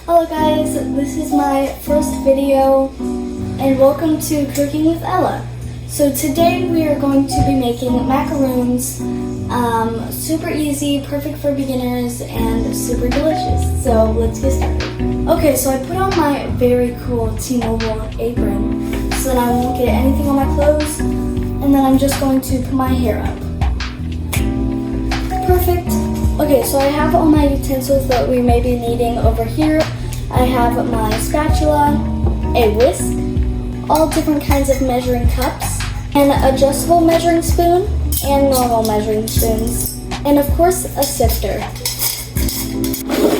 Hello guys, this is my first video and welcome to Cooking with Ella. So today we are going to be making macaroons, super easy, perfect for beginners, and super delicious. So let's get started. Okay, so I put on my very cool T-Mobile apron so that I won't get anything on my clothes, and then I'm just going to put my hair up. Perfect. Okay, so I have all my utensils that we may be needing over here. I have my spatula, a whisk, all different kinds of measuring cups, an adjustable measuring spoon, and normal measuring spoons, and of course a sifter.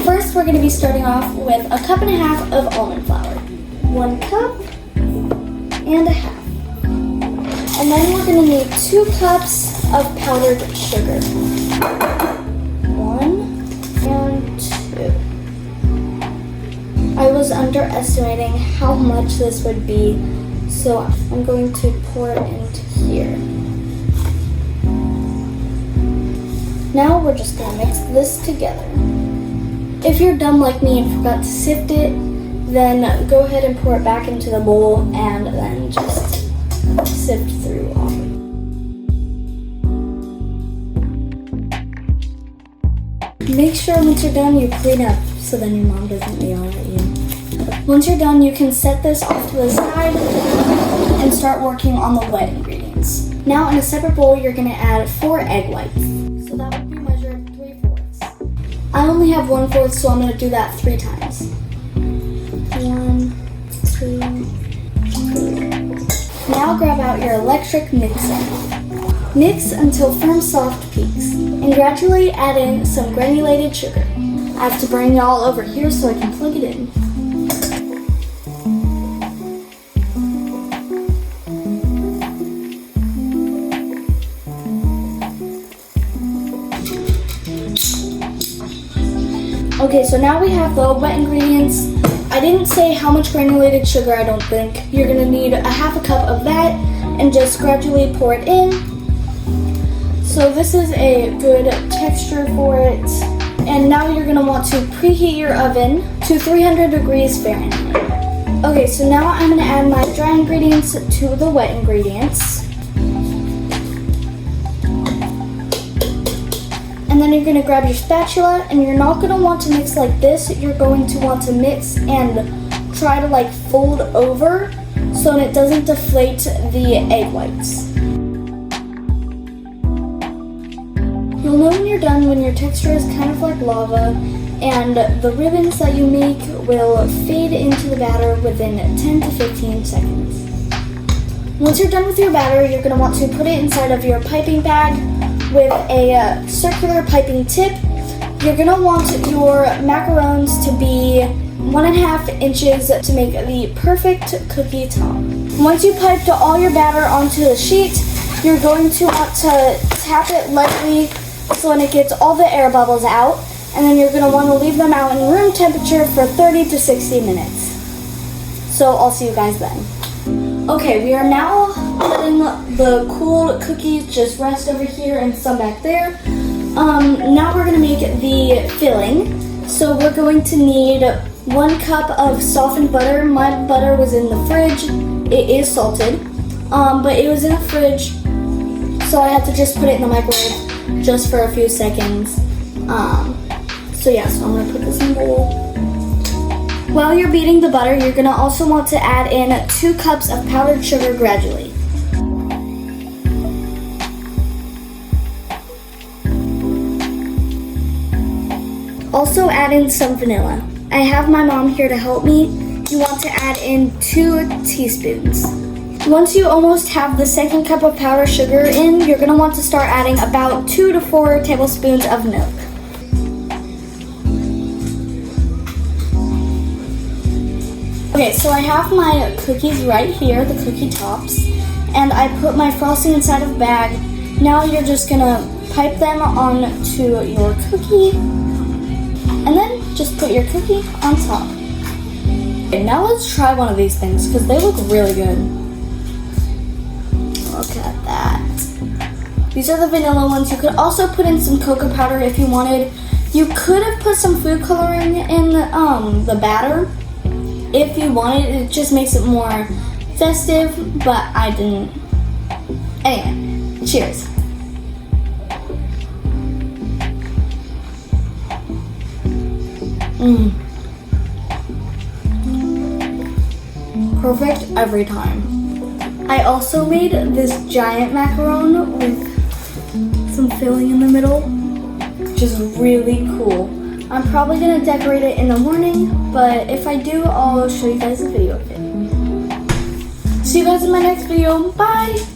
First, we're going to be starting off with a cup and a half of almond flour. 1 cup and a half. And then we're going to need 2 cups of powdered sugar. 1 and 2. I was underestimating how much this would be, so I'm going to pour it into here. Now we're just going to mix this together. If you're dumb like me and forgot to sift it, then go ahead and pour it back into the bowl and then just sift through all of it. Make sure once you're done you clean up so then your mom doesn't yell at you. Once you're done, you can set this off to the side and start working on the wet ingredients. Now in a separate bowl, you're going to add 4 egg whites. So that would be measured 3/4. I only have 1/4, so I'm going to do that 3 times. 1, 2, 3. Now grab out your electric mixer. Mix until firm soft peaks and gradually add in some granulated sugar. I have to bring y'all over here so I can plug it in. Okay, so now we have the wet ingredients. I didn't say how much granulated sugar, I don't think. You're gonna need a half a cup of that and just gradually pour it in. So this is a good texture for it. And now you're gonna want to preheat your oven to 300 degrees Fahrenheit. Okay, so now I'm gonna add my dry ingredients to the wet ingredients. And then you're going to grab your spatula, and you're not going to want to mix like this. You're going to want to mix and try to like fold over so it doesn't deflate the egg whites. You'll know when you're done when your texture is kind of like lava and the ribbons that you make will fade into the batter within 10 to 15 seconds. Once you're done with your batter, you're going to want to put it inside of your piping bag with a circular piping tip. You're going to want your macaroons to be 1.5 inches to make the perfect cookie top. Once you piped all your batter onto the sheet, you're going to want to tap it lightly so when it gets all the air bubbles out, and then you're going to want to leave them out in room temperature for 30 to 60 minutes. So I'll see you guys then. Okay, we are now letting the cooled cookies just rest over here and some back there. Now we're going to make the filling. So we're going to need 1 cup of softened butter. My butter was in the fridge. It is salted, but it was in the fridge, so I had to just put it in the microwave just for a few seconds. So yeah, so I'm going to put this in a bowl. While you're beating the butter, you're going to also want to add in 2 cups of powdered sugar gradually. Also add in some vanilla. I have my mom here to help me. You want to add in 2 teaspoons. Once you almost have the 2nd cup of powdered sugar in, you're going to want to start adding about 2 to 4 tablespoons of milk. Okay, so I have my cookies right here, the cookie tops, and I put my frosting inside of a bag. Now you're just gonna pipe them onto your cookie, and then just put your cookie on top. Okay, now let's try one of these things, because they look really good. Look at that. These are the vanilla ones. You could also put in some cocoa powder if you wanted. You could have put some food coloring in the batter if you wanted. It just makes it more festive, but I didn't. Anyway, cheers. Perfect every time. I also made this giant macaron with some filling in the middle, which is really cool. I'm probably gonna decorate it in the morning, but if I do, I'll show you guys a video of it. See you guys in my next video. Bye!